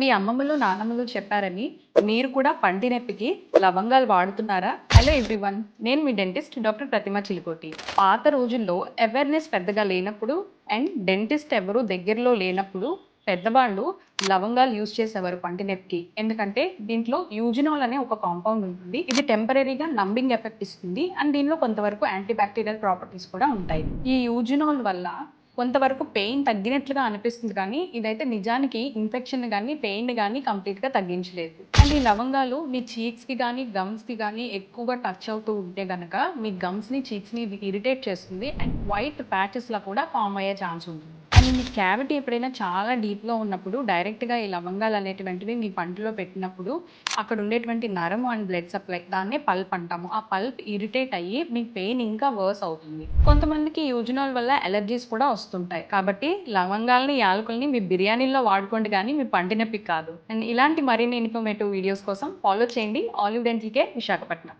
మీ అమ్మమ్మలు, నానమ్మలు చెప్పారని మీరు కూడా పంటి నొప్పికి లవంగాలు వాడుతున్నారా? హలో ఎవ్రీవన్, నేను మీ డెంటిస్ట్ డాక్టర్ ప్రతిమ చిలుకోటి. పాత రోజుల్లో అవేర్‌నెస్ పెద్దగా లేనప్పుడు అండ్ డెంటిస్ట్ ఎవరు దగ్గరలో లేనప్పుడు పెద్దవాళ్ళు లవంగాలు యూజ్ చేసేవారు పంటి నొప్పికి. ఎందుకంటే దీంట్లో యూజినాల్ అనే ఒక కాంపౌండ్ ఉంటుంది. ఇది టెంపరరీగా నంబింగ్ ఎఫెక్ట్ ఇస్తుంది అండ్ దీనిలో కొంతవరకు యాంటీ బ్యాక్టీరియల్ ప్రాపర్టీస్ కూడా ఉంటాయి. ఈ యూజినాల్ వల్ల కొంతవరకు పెయిన్ తగ్గినట్లుగా అనిపిస్తుంది కానీ ఇదైతే నిజానికి ఇన్ఫెక్షన్ కానీ పెయిన్ కానీ కంప్లీట్గా తగ్గించలేదు. అండ్ ఈ లవంగాలు మీ చీక్స్కి కానీ గమ్స్కి కానీ ఎక్కువగా టచ్ అవుతూ ఉంటే కనుక మీ గమ్స్ని చీక్స్ని ఇది ఇరిటేట్ చేస్తుంది అండ్ వైట్ ప్యాచెస్లా కూడా ఫామ్ అయ్యే ఛాన్స్ ఉంటుంది. అండ్ మీ క్యావిటీ ఎప్పుడైనా చాలా డీప్గా ఉన్నప్పుడు డైరెక్ట్గా ఈ లవంగాలు అనేటువంటివి మీ పంటిలో పెట్టినప్పుడు అక్కడ ఉండేటువంటి నరం అండ్ బ్లడ్ సప్లై, దాన్నే పల్ప్ అంటాము. ఆ పల్ప్ ఇరిటేట్ అయ్యి మీ పెయిన్ ఇంకా వర్స్ అవుతుంది. కొంతమందికి యూజినాల్ వల్ల ఎలర్జీస్ కూడా వస్తుంటాయి. కాబట్టి లవంగాల్ని, యాలకుల్ని మీ బిర్యానీలో వాడుకోండి కానీ మీ పంటి నొప్పికి కాదు. అండ్ ఇలాంటి మరిన్ని ఇన్ఫర్మేటివ్ వీడియోస్ కోసం ఫాలో చేయండి ఆలివ్ డెంటల్ కేర్ విశాఖపట్నం.